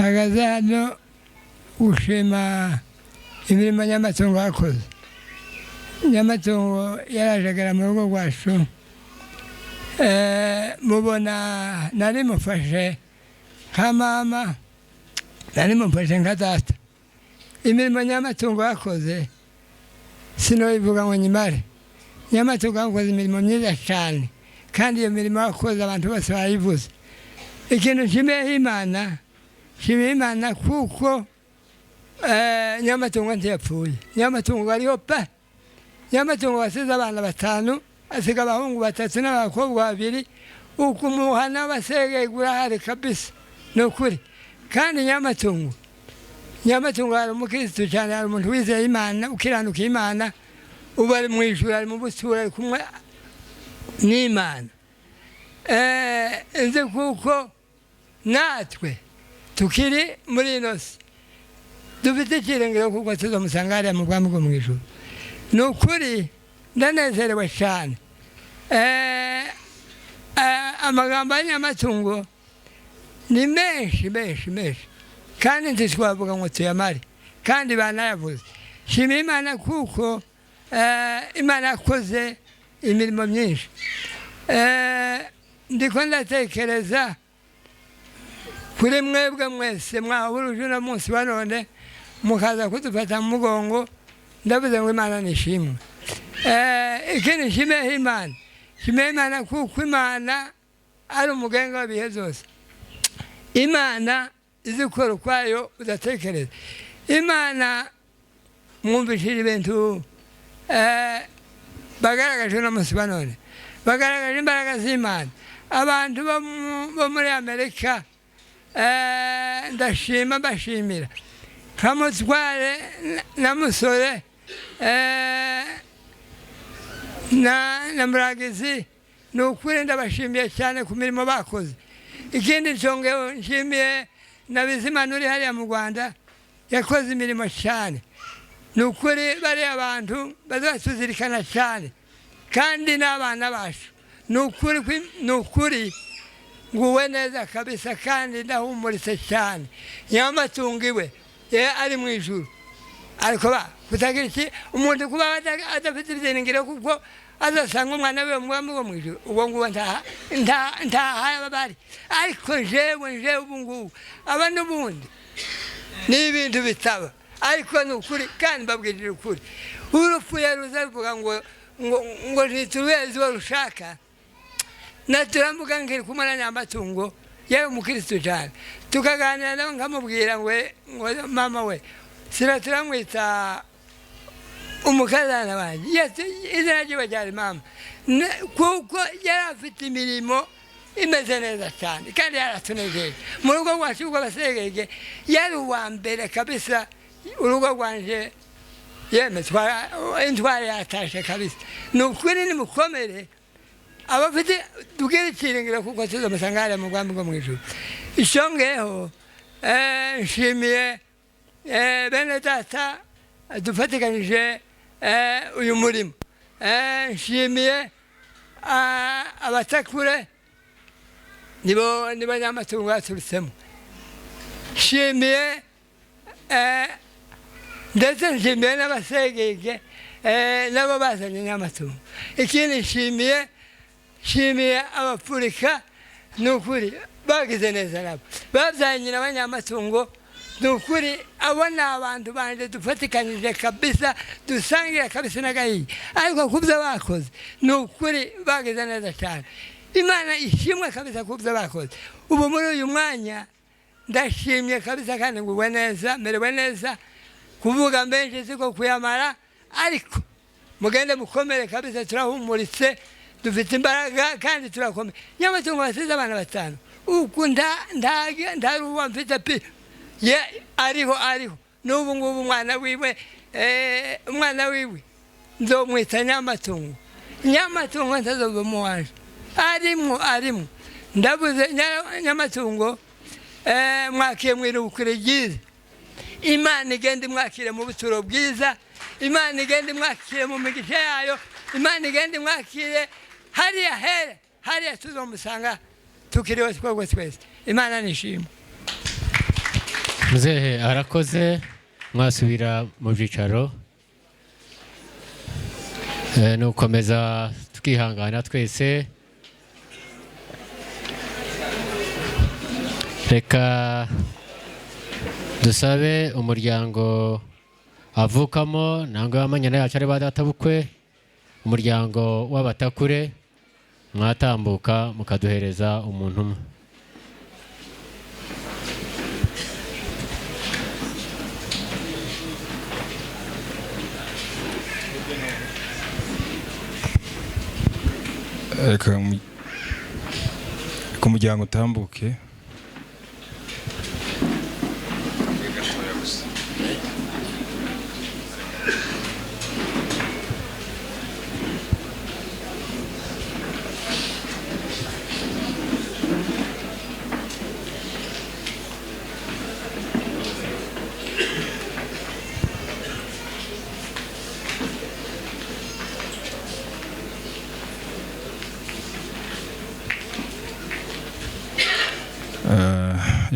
mpagaze hano gushima imirimo nyamatungo yakoze. Nyamatungo yarajagara mu rugo rwacu, mubona nari mufashe nka mama, nari mufashe nka data. Imirimo nyamatungo yakoze sinoyivuga ngo nyimare. Nyamatungo yakoze imirimo myiza cyane, kandi iyo mirimo yakoze abantu bose bayivuze. Ikintu nshimiyeho Imana kuko nyamatungo ntiyapfuye. Nyamatungo ariho pa. Nyamatungo wasize abana 5, asiga abahungu 3 n'abakobwa 2, ukumuhana basegegura hari kabisa. Nukuri. Kandi nyamatungo ari umukristo cyane, ari umuntu wizeye Imana, ukiranuka Imana, ubari mu ijuru, ari mu busura, ari kumwe n'Imana. Nzi kuko natwe tukiri muri ino si dufite ikiringiro kuko tuzamusanga hariya mu bwami bwo mu ijuru. Ni ukuri ndanezerewe cyane. Amagambo y'anyamatungo ni menshi kandi ntitwavuga ngo tuyamare, kandi banayavuze. Shimira Imana kuko Imana yakoze imirimo myinshi. Ndiko ndatekereza kuri mwebwe mwese mwahuruje uno munsi wa none mukaza kudufata mu mugongo. Ndavuze ngo Imana nishimwe. Ikindi nshimiyeho Imana kuko Imana ari umugenga w'ibihe byose. Imana izi gukora ukwayo udatekereza. Imana mwumvishije ibintu bagaragaje uno munsi wa none, bagaragaje imbaraga z'Imana. Abantu bo muri Amerika ndashima bashimira Kamutware na Musore na Muragizi. Ni ukuri ndabashimiye cyane ku mirimo bakoze. Ikindi nshongeho nshimiye na Bizimana uri hariya mu Rwanda, yakoze imirimo cyane. Ni ukuri bariya abantu bazatuzirikana cyane, kandi n'abana bacu. Ni ukuri nguwe neza kabisa, kandi ndahumuritse cyane. Nyamatungo iwe ari mu ijuru, ariko kutagira iki umuntu kuba adafite ibyiringiro kuko azasanga umwana we mu bwami bwo mu ijuru, ubwo ngubu ntaha bari. Ariko jewe ubu ngubu aba n'ubundi ni ibintu bitaba. Ariko ni ukuri kandi mbabwirira ukuri, urupfu yaruza ruvuga ngo ntituruheze uwo rushaka. Naturambuga nkiri kumwe na Nyamatungo, yari umukristo cyane, tukaganira nawe nkamubwira ngo mama we turamwita umukazana wanjye, izina ryiwe ryari mama, kuko yari afite imirimo imeze neza cyane kandi yaratunejeje. Mu rugo rwacu ubwo basegege yari uwa mbere kabisa. Urugo rwanje yeme intware yatashe kabisa. Ni ukuri nimukomere, abafite tubwire ikiringiro kuko tuzamusanga hariya mu bwami bwo mu ijuru. Ishongeho nshimiye bene data dufatikanije uyu murimo. Nshimiye abatakure nibo Nyamatungo yaturutsemo. Nshimiye ndetse nshimiye n'abasegege nabo bazanye Nyamatungo. Ikindi nshimiye Abafurika. Ni ukuri bagize neza nabo, babyaye nyina wa Nyamatungo. Ni ukuri abo ni abantu banje dufatikanyije kabisa, dusangira kabisa n'agahiye. Ariko kubyo bakoze ni ukuri bagize neza cyane. Imana ishimwe kabisa kubyo bakoze. Ubu muri uyu mwanya ndashimye kabisa kandi nguwe neza, merewe neza. Kuvuga menshi siko kuyamara, ariko mugende mukomere kabisa. Turahumuritse, dufite imbaraga kandi turakomeye. Nyamatungo wasize abana 5, uku nta ruwa mfite pi. Ariho n'ubu ngubu umwana wiwe nzomwita Nyamatungo. Nyamatungo ntazova mu wanje, arimo ndabuze Nyamatungo. Mwakiye mwirukire ryiza. Imana igende mwakire mu buturo bwiza. Imana igende mwakire mu migisha yayo. Imana igende mwakire hariya tuzomusanga tukiriho twese. Imana nishimwe. muzehe arakoze mwasubira mu byicaro nukomeza tukihangana twese reka dusabe umuryango avukamo nangwa amanyana yacu ari badatabukwe umuryango w'abatakure mwatambuka mukaduhereza umuntu umwe reka umuryango utambuke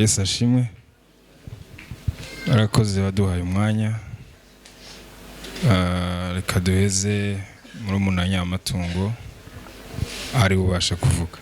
Yesu ashimwe arakoze baduhaye umwanya reka duheze muri umunanya amatungo ari bubasha kuvuga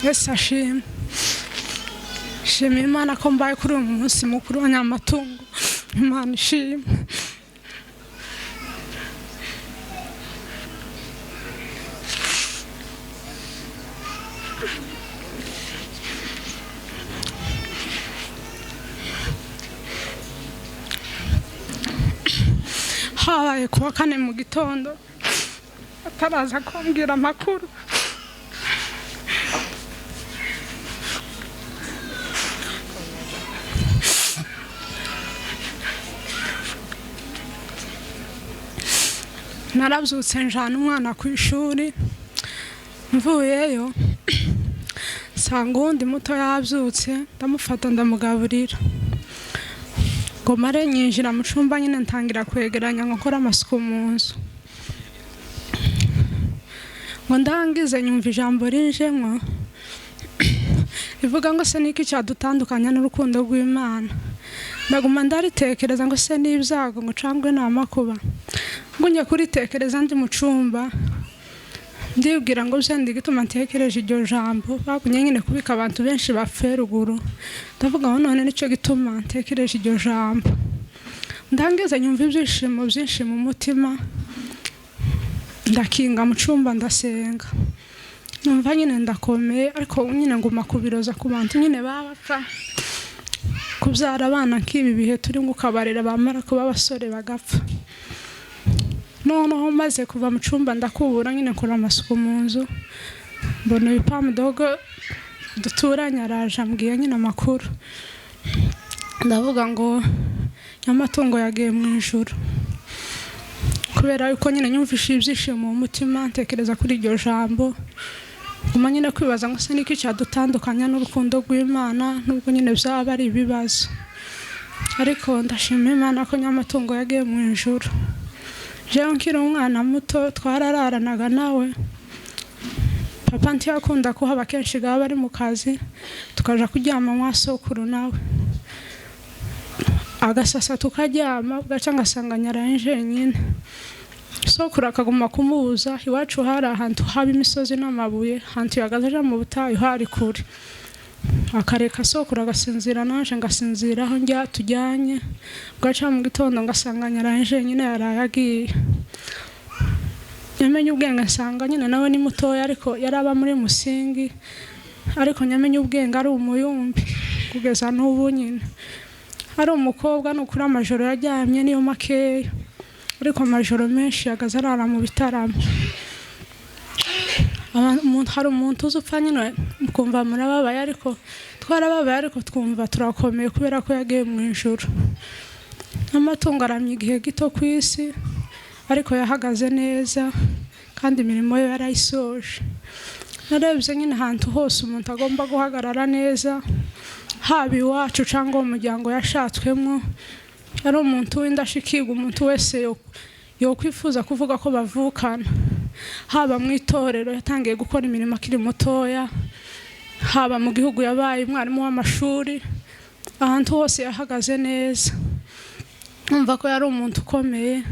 Yesu ashimwe shimira Imana ko mbaye kuri uyu munsi mukuru wa Nyamatungo Imana ishimwe habaye kuwa kane mu gitondo ataraza kumbwira amakuru narabyutse njana umwana ku ishuri mvuyeyo nsanga uwundi muto yabyutse ndamufata ndamugaburira ngo mare nyinjira mu cyumba nyine ntangira kwegeranya ngo nkore amasuku mu nzu ngo ndangize nyumva ijambo rinjemo rivuga ngo se niki cyadutandukanya n'urukundo rw'Imana ndaguma ndaritekereza ngo se n'ibyago ngo cambwe n'amakuba ngo njye kuritekereza ndi mu cyumba ndibwira ngo byandi gituma ntekereje iryo jambo bagumye nyine kubika abantu benshi bapfe ruguru ndavuga ngo none nicyo gituma ntekereje iryo jambo ndangeze nyumva ibyishimo byinshi mu mutima ndakinga mu cyumba ndasenga numva nyine ndakomeye ariko nyine nguma kubiroza ku bantu nyine babapfa kubyara abana nk'ibi bihe turi ngukabarira bamara kuba abasore bagapfa noneho maze kuva mu cyumba ndakubura nyine nkora amasuku mu nzu mbona uyu pamudogo duturanye araje ambwiye nyine amakuru ndavuga ngo Nyamatungo yagiye mu ijuru kubera yuko nyine nyumvise ibyishimo mu mutima ntekereza kuri iryo jambo nguma nyine kwibaza ngo se niki cyadutandukanya n'urukundo rw'Imana nubwo nyine byaba ari ibibazo ariko ndashima Imana ko Nyamatungo yagiye mu ijuru jewe nkiri umwana muto twarararanaga nawe papa ntiyakunda kuhaba kenshi gaba ari mu kazi tukaja kuryama mwa sokuru nawe agasasa tukaryama bwaca ngasanga nyaraje nyine sokuru akaguma kumubuza iwacu hari ahantu haba imisozi n'amabuye hantu yagazaja mu butayu hari kure akareka sokuru agasinzira naje ngasinziraho njya tujyanye bwaca mu gitondo ngasanga nyaraje nyine yarayagiye nyamenye ubwenge nsanga nyine nawe ni mutoya ariko yaraba muri Musingi ariko nyamenye ubwenge ari umuyumbi kugeza n'ubu nyine ari umukobwa n'ukuri amajoro yajyamye niyo makeya ariko amajoro menshi yagaza arara mu bitaramo hari umuntu uzupfa nyine mukumva murababaye ariko twarababaye ariko twumva turakomeye kubera ko yagiye mu ijuru Amatungo aramye igihe gito ku isi ariko yahagaze neza kandi imirimo yo yarayisoje. Narebye nyine ahantu hose umuntu agomba guhagarara neza, haba iwacu cyangwa umuryango yashatswemo, ari umuntu w'indashikirwa, umuntu wese yokwifuza kuvuga ko bavukana, haba mu itorero yatangiye gukora imirimo akiri mutoya, haba mu gihugu yabaye umwarimu w'amashuri, ahantu hose yahagaze neza. Numva ko yari umuntu ukomeye,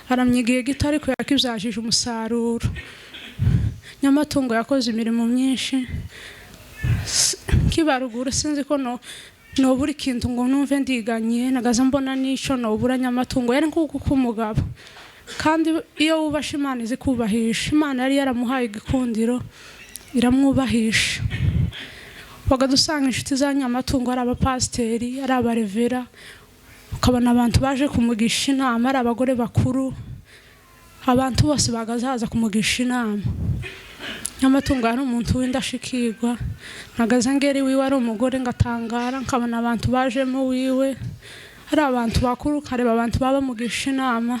aramye igihe gito ariko yakibyajije umusaruro. Nyamatungo yakoze imirimo myinshi, kibaruguru sinzi ko nobura ikintu ngo numve ndiganye, nagaza mbona n'icyo nobura Nyamatungo yari nk'uko k'umugabo. Kandi iyo wubasha Imana izi kubahisha, Imana yari yaramuhaye igikundiro iramwubahisha. Bagadusanga inshuti za Nyamatungo ari abapasiteri, ari abarevera, ukabona abantu baje kumugisha inama, ari abagore bakuru, abantu bose bagazaza kumugisha inama. Nyamatungo ari umuntu w'indashikirwa, nagaza ngeri wiwe ari umugore ngatangara, nkabona abantu bajemo wiwe ari abantu bakuru, kareba abantu baba mugisha inama.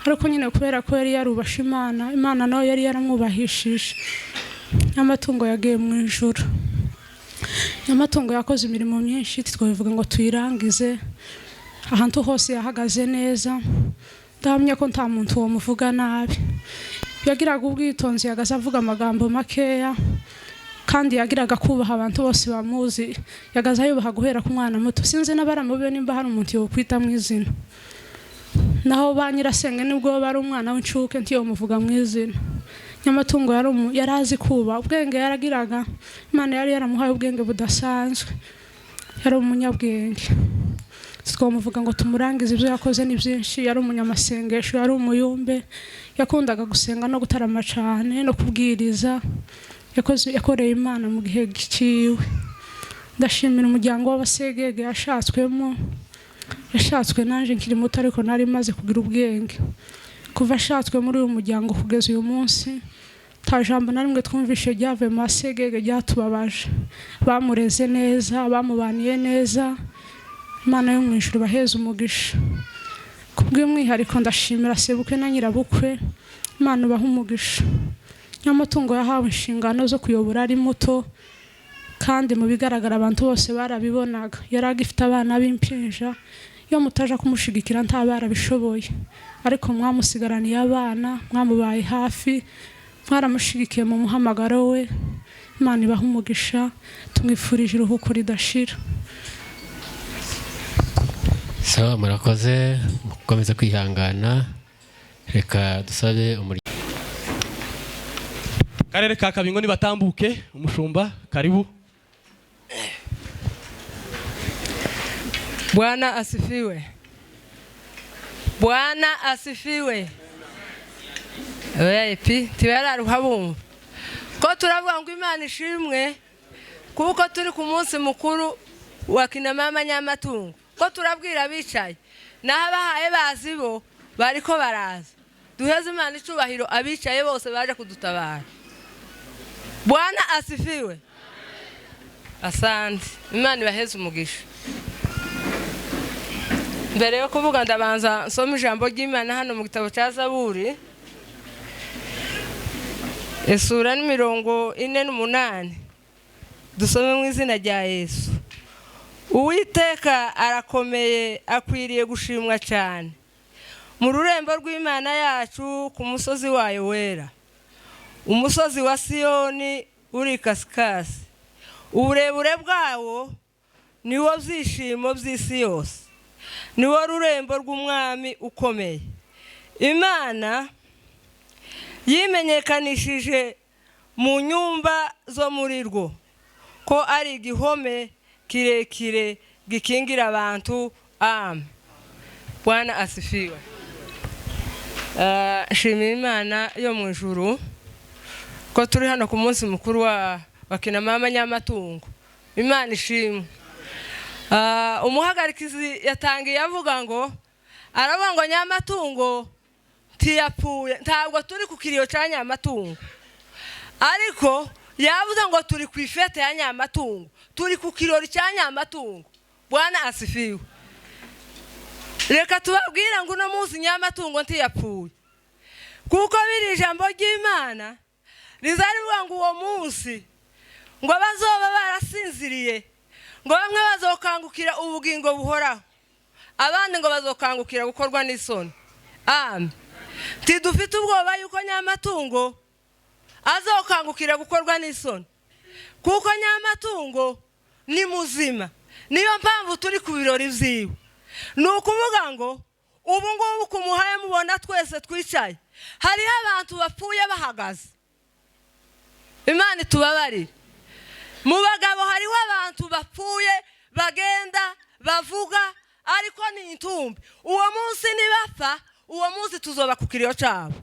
Ariko nyine kubera ko yari yarubasha Imana, Imana nayo yari yaramwubahishije. Nyamatungo yagiye mu ijuru. Nyamatungo yakoze imirimo myinshi twavuga ngo tuyirangize. Ahantu hose yahagaze neza, ndahamya ko nta muntu wo muvuga nabi. Yagiraga ubwitonzi, yagaza avuga amagambo makeya, kandi yagiraga kubaha abantu bose bamuzi, yagaza yubaha guhera ku mwana muto. Sinzi n'abaramube nimba hari umuntu yo kwita mu izina, naho ba nyirasenge nibwo bari umwana w'incuke ntiyo muvuga mu izina. Nyamatungo yari azi kuba, ubwenge yaragiraga, Imana yari yaramuhaye ubwenge budasanzwe, yari umunyabwenge. Twamuvuga ngo tumurangize ibyo yakoze ni byinshi. Yari umunyamasengesho, yari umuyumbe, yakundaga gusenga no gutarama cyane no kubwiriza. Yakoreye Imana mu gihe cyiwe. Ndashimira umuryango w'abasegege yashatswemo, yashatswe nanje nkiri muto ariko nari maze kugira ubwenge. Kuva ashatswe muri uyu muryango kugeza uyu munsi, nta jambo na rimwe twumvishe ryavuye mu basegege ryatubabaje. Bamureze neza, bamubaniye neza. Imana yo mu ijuru baheze umugisha. Kubw'umwihariko ndashimira sebukwe na nyirabukwe, Imana ubaha umugisha. Nyamatungo yahawe inshingano zo kuyobora ari muto, kandi mu bigaragara abantu bose barabibonaga. Yari agifite abana b'impinja, iyo mutaja kumushigikira nta barabishoboye, ariko mwamusigaraniye abana, mwamubaye hafi, mwaramushigikiye mu muhamagaro we. Imana ibaha umugisha, tumwifurije iruhuko ridashira. So murakoze mukomeza kwihangana. Reka dusabe Karere ka Kabingo nibatambuke. Umushumba karibu. Bwana asifiwe. Bwana asifiwe. Epi tibera ruhabumva ko turavuga ngo Imana ishimwe kuko turi ku munsi mukuru wa kina mama Nyamatungo. Ko turabwira bicaye n'abahaye bazibo bariko baraza. Duheze Imana icubahiro abicaye bose baje kudutabara. Bwana asifiwe. Asante. Imana ibaheze umugisha. Mbere yo kuvuga ndabanza nsoma ijambo ry'Imana hano mu gitabo cya Zaburi, Esura ni 48. Dusome mu izina rya Yesu. Uwiteka arakomeye, akwiriye gushimwa cyane mu rurembo rw'Imana yacu, ku musozi wayo wera. Umusozi wa Siyoni uri kasikasi, uburebure bwawo niwo byishimo by'isi yose, niwo rurembo rw'umwami ukomeye. Imana yimenyekanishije mu nyumba zo muri rwo ko ari igihome kirekire gikingira abantu. Amen. Bwana asifiwe. Nshimira Imana yo mu ijuru ko turi hano ku munsi mukuru wa kina mama Nyamatungo. Imana ishimwe. Umuhagarikizi yatangiye avuga ngo aravuga ngo Nyamatungo ntiyapfuye, ntabwo turi ku kiriyo cya Nyamatungo, ariko yavuze ngo turi ku ifete ya Nyamatungo, turi ku kirori cya Nyamatungo. Bwana asifiwe. reka tubabwire ngo uno munsi nyamatungo ntiyapfuye, kuko biri ijambo ry'Imana rizarivuga ngo uwo munsi ngo bazoba barasinziriye, ngo bamwe bazokangukira ubugingo buhoraho, abandi ngo bazokangukira gukorwa n'isoni. Amen. Tidufite ubwoba yuko nyamatungo azokangukira gukorwa n'isoni, kuko nyamatungo ni muzima. Niyo mpamvu turi ku birori vyiwe. Ni ukuvuga ngo ubu ngubu kumuhaye mubona twese twicaye, hariho abantu bapfuye bahagaze. Imana itubabarire. Mu bagabo hariho abantu bapfuye bagenda bavuga ariko ni intumbi. Uwo munsi nibapfa, uwo munsi tuzoba ku kiriyo cabo.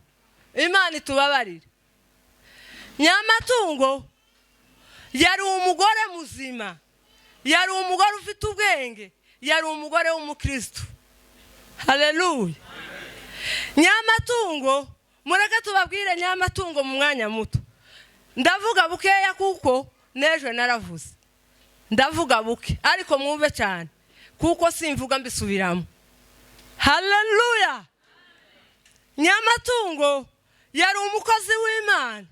Imana itubabarire. Nyamatungo yari umugore muzima, yari umugore ufite ubwenge, yari umugore w'umukristo. Haleluya. Nyamatungo, mureke tubabwire nyamatungo mu mwanya muto. Ndavuga bukeya kuko nejo naravuze. Ndavuga buke ariko mwumve cyane kuko simvuga mbisubiramo. Haleluya. Nyamatungo yari umukozi w'Imana.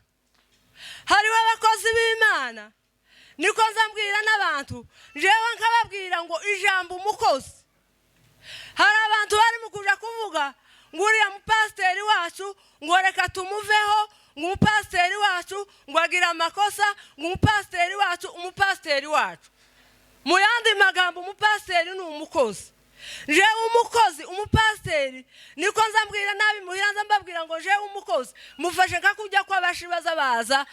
Hariho abakozi b'Imana niko nzambwira n'abantu, jewe nkababwira ngo ijambo umukozi. Hari abantu bari mu kuja kuvuga ngo uriya mupasiteri wacu ngo reka tumuveho, ngo umupasiteri wacu ngo agira amakosa, ngo umupasiteri wacu. Mu yandi magambo umupasiteri ni umukozi. Jewe umukozi, umupasiteri niko nzambwira nabi muhira nzambabwira ngo jewe umukozi mufashe nkakujya kwa bashibaza baza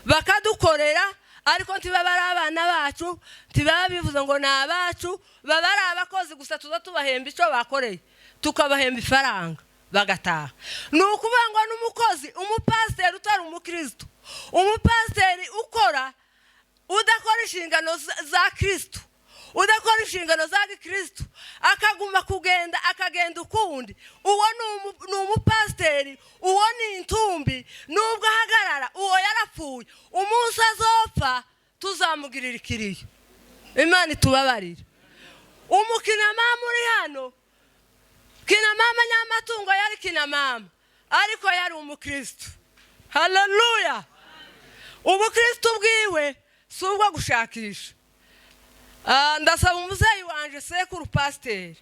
bakadukorera ariko ntibaba ari abana bacu, ntibaba bivuze ngo ni abacu, baba ari abakozi gusa tuza tubahemba icyo bakoreye, tukabahemba ifaranga bagataha. Ni ukuvuga ngo n'umukozi, umupasiteri utari umukristo, umupasiteri ukora udakora inshingano za Kristo, udakora inshingano za Kristo, akaguma akagenda ukundi, uwo ni umupasiteri, uwo ni intumbi. Nubwo ahagarara uwo yarapfuye, umunsi azopfa tuzamugirira ikiriyo. Imana itubabarire. Umukinamama uri hano, kinamama nyamatungo yari kinamama ariko yari umukristo. Haleluya. Ubukristo bwiwe si ubwo gushakisha. Ndasaba umuzeyi wanje sekuru pasiteri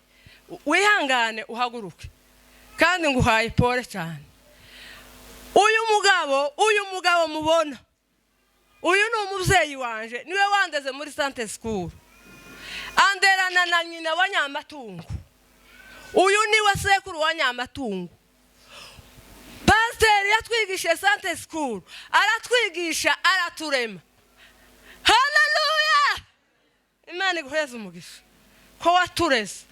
wihangane uhaguruke kandi nguhaye pole cyane. Uyu mugabo mubona, uyu ni umuzeyi wanje, niwe wandeze muri Sante School, anderana na nyina wa Nyamatungo. Uyu niwe sekuru wa Nyamatungo. Pasiteri yatwigishe Sante School, aratwigisha, araturema. Haleluya. Imana iguheze umugisha ko watureze,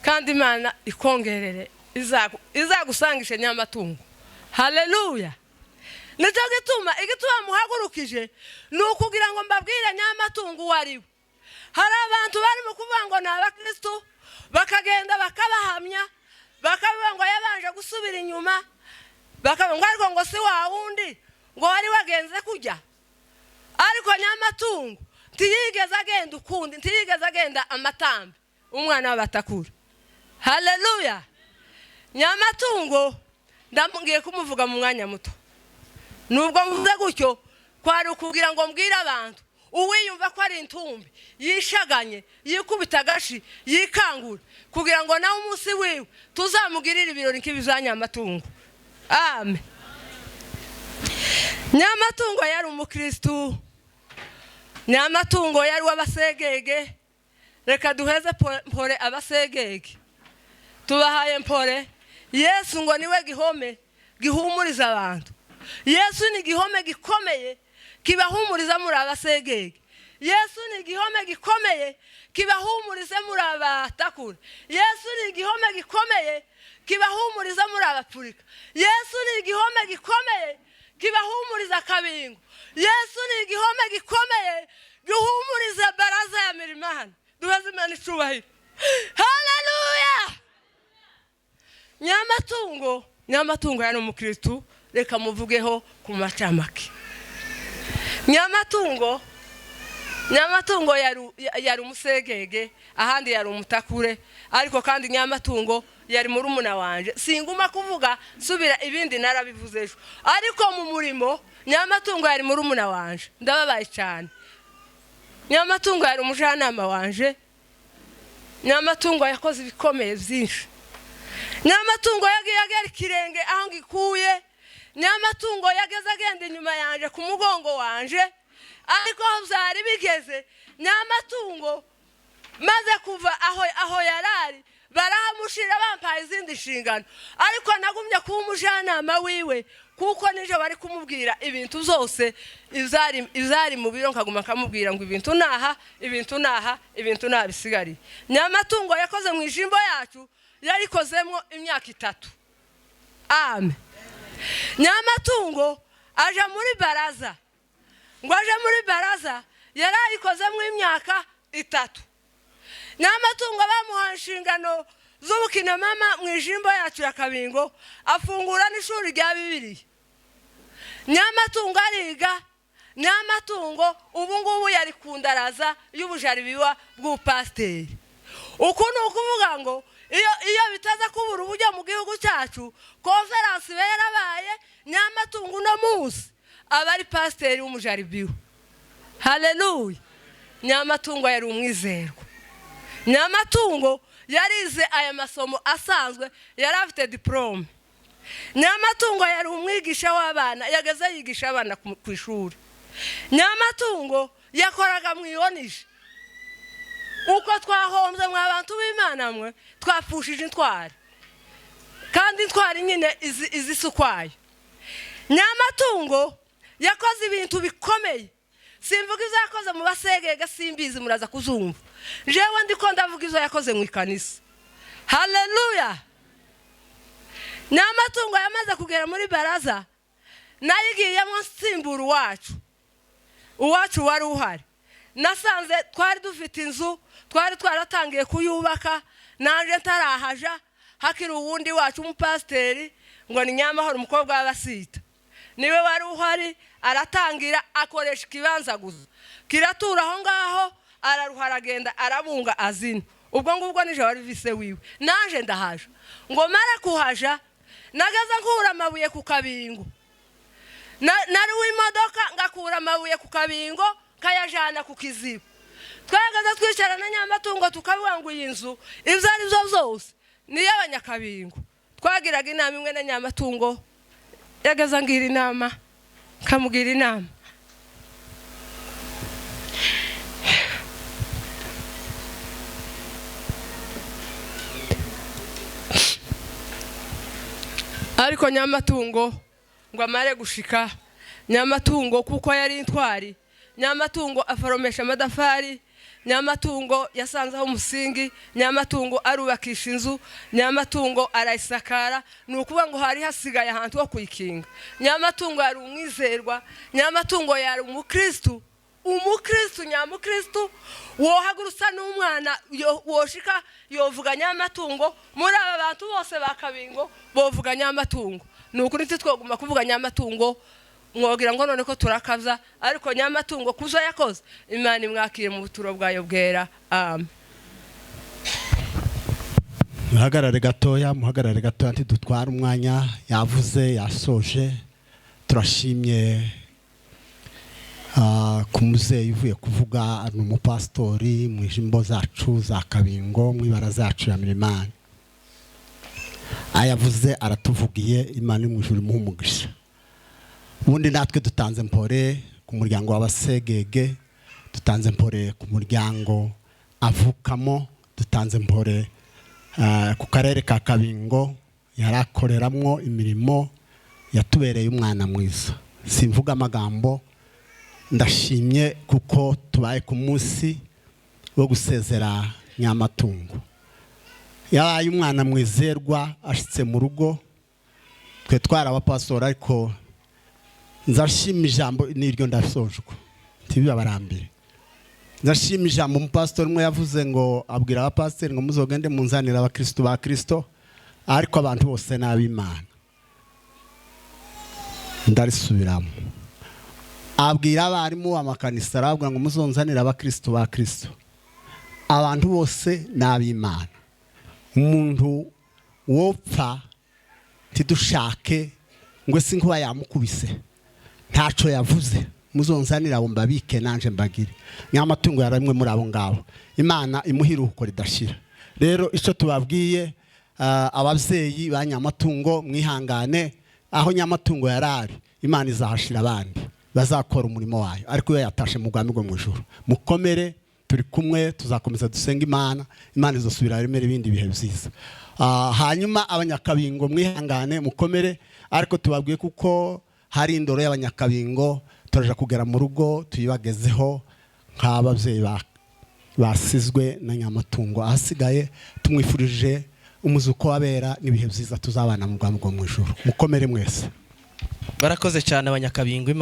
kandi Imana ikongerere izagusangishe Nyamatungo. Haleluya. Nicyo igituma muhagurukije ni ukugira ngo mbabwire Nyamatungo wariwe. Hari abantu bari mu kuvuga ngo ni abakristo, bakagenda bakabahamya, bakavuga ngo yabanje gusubira inyuma, bakavuga ngo si wa wundi ngo wari wagenze kujya. Ariko Nyamatungo ntiyigeze agenda ukundi, ntiyigeze agenda amatambe umwana w'abatakura. Haleluya. Nyamatungo ndamubwiye kumuvuga mu mwanya muto. Nubwo mvuze gutyo kwari ukugira ngo mbwire abantu, uwiyumva ko ari intumbi, yishaganye, yikubita agashi, yikangura, kugira ngo nawe umunsi wiwe tuzamugirire ibirori nk'ibiza Nyamatungo. Amen. Nyamatungo yari umukristo. Nyamatungo yari w'abasegege. Reka duheze mpore abasegege. Tubahaye mpore. Yesu ngo niwe gihome gihumuriza abantu. Yesu ni gihome gikomeye kibahumuriza muri abasegege. Yesu ni gihome gikomeye kibahumuriza muri abatakura. Yesu ni gihome gikomeye kibahumuriza muri abapfurika. Yesu ni gihome gikomeye kibahumuriza Kabingo. Yesu ni gihome gikomeye gihumuriza baraza ya Mirimana. Duheze Imana icubahiro. Haleluya. Nyamatungo yari umukristo. Reka muvugeho ku macamake. Nyamatungo Nyamatungo yari umusegege, ahandi yari umutakure, ariko kandi Nyamatungo yari murumuna wanje. Singuma kuvuga subira ibindi narabivuze ejo, ariko mu murimo Nyamatungo yari murumuna wanje, ndababaye cyane. Nyamatungo yari umujanama wanje. Nyamatungo yakoze ibikomeye byinshi. Nyamatungo yagiye kirenge aho ngikuye. Nyamatungo yageze agenda inyuma yanje ku mugongo wanje, ariko byari bigeze Nyamatungo maze kuva aho yarari barahamushira bampaye izindi nshingano, ariko nagumye kuba umujanama wiwe, kuko nije bari kumubwira ibintu byose izari mu biro, nkaguma kamubwira ngo ibintu naha bisigari. Nyamatungo yakoze mu ijimbo yacu, yarikozemo imyaka 3. Amen. Nyamatungo aje muri baraza, ngo aje muri baraza yarayikozemo imyaka 3. Nyamatungo bamuha inshingano z'ubukina mama mu ijimbo yacu ya Kabingo, afungura n'ishuri rya Bibiliya. Nyamatungo ariga. Nyamatungo ubu ngubu yari kundaraza y'ubujaribiwa bw'upasiteri. Uku ni ukuvuga ngo iyo bitaza kubura uburyo mu gihugu cyacu, konferansi yarabaye, Nyamatungo uno munsi aba ari pasiteri w'umujaribiwa. Haleluya. Nyamatungo yari umwizerwa. Nyamatungo yarize aya masomo asanzwe, yari afite diplome. Nyamatungo yari umwigisha w'abana, yageze yigisha abana ku ishuri. Nyamatungo yakoraga mu iyonije. Uko twahombye mwa abantu b'Imana mwe, twapfushije intwari, kandi intwari nyine izisukwayo. Nyamatungo yakoze ibintu bikomeye. Simvuga izo yakoze mu basegege, simbizi muraza kuzumva. Jewe ndiko ndavuga izo yakoze mu ikanisa. Haleluya. Nyamatungo yamaze kugera muri baraza, nayigiyemo nsimbura uwacu wari uhari. Nasanze twari dufite inzu, twari twaratangiye kuyubaka, nanje ntarahaja, hakiri uwundi wacu umupasiteri ngo ni Nyamahoro umukobwa w'Abasita. Niwe wari uhari, aratangira akoresha ikibanza gusa, kiratura aho ngaho, araruharagenda arabunga azina. Ubwo ngubwo nije wari vise wiwe, nanje ndahaja. Ngo mara kuhaja, nagaza nkura amabuye ku Kabingo. Nari w'imodoka ngakura amabuye ku Kabingo, kayajana ku Kiziba. Twagaza twicara na Nyamatungo tukavuga ngo iyi nzu ibyo ari byo byose ni y'Abanyakabingo. Twagiraga inama imwe na Nyamatungo, yagaza ngira inama, kamugira inama. Ariko Nyamatungo ngo amare gushika, Nyamatungo kuko yari intwari, Nyamatungo aforomesha amadafari, Nyamatungo yasanzeho umusingi, Nyamatungo arubakisha inzu, Nyamatungo arayisakara. Nukuvuga ngo hari hasigaye ahantu ho kuyikinga. Nyamatungo yari umwizerwa, Nyamatungo yari umukristo. Nyamukristo wohagurutsa n'umwana woshika yovuga Nyamatungo. Muri aba bantu bose bakabingo bovuga Nyamatungo. Nukuri twoguma kuvuga Nyamatungo, mwogira ngo none ko turakaza, ariko Nyamatungo kuzo yakoze, Imana imwakire mu buturo bwayo bwera. Amen. Muhagarare gatoya ntidutwara umwanya. Yavuze yasoje. Turashimye ku muzeyi uvuye kuvuga, ari umupasitori mu ijimbo zacu za Kabingo, mu ibara zacu ya Mirimani. Ayavuze aratuvugiye, Imana mu ijuru imuhe umugisha. Ubundi natwe dutanze mpore ku muryango w'Abasegege, dutanze mpore ku muryango avukamo, dutanze mpore ku karere ka Kabingo yarakoreramwo imirimo, yatubereye umwana mwiza. Simvuga amagambo, ndashimye kuko tubaye ku munsi wo gusezera Nyamatungo. Yabaye umwana mwizerwa, ashitse mu rugo, twe twara abapastora, ariko nzashima ijambo niryo ndasojwe tibibabarambire. Nzashima ijambo umupastori umwe yavuze ngo abwira abapastori ngo muzogende munzanira abakristo ba Kristo, ariko abantu bose n'ab'Imana. Ndarisubiramo. abwira abarimu amakanisa arababwira ngo muzonzanire abakristo ba Kristo. Abantu bose n'ab'Imana. Umuntu wopfa tidushake ngo sinkuba yamukubise ntaco yavuze, muzonzanira abo mbabike nanje mbagire. Nyamatungo yaramwe muri abo ngabo, Imana imuhiruko ridashira. Rero ico tubabwiye abavyeyi ba Nyamatungo, mwihangane aho Nyamatungo yarari, Imana izahashira abandi bazakora umurimo wayo, ariko iyo yatashe mu bwami bwo mu ijuru. Mukomere, turi kumwe, tuzakomeza dusenga Imana, Imana izosubira remera ibindi bihe byiza. Hanyuma abanyakabingo mwihangane mukomere, ariko tubabwiye kuko hari indoro y'abanyakabingo, turaje kugera mu rugo tuyibagezeho nk'abavyeyi basizwe na Nyamatungo. Ahasigaye tumwifurije umuzuko wabera n'ibihe byiza tuzabana mu bwami bwo mu ijuru. Mukomere mwese. Barakoze cyane abanyakabingo.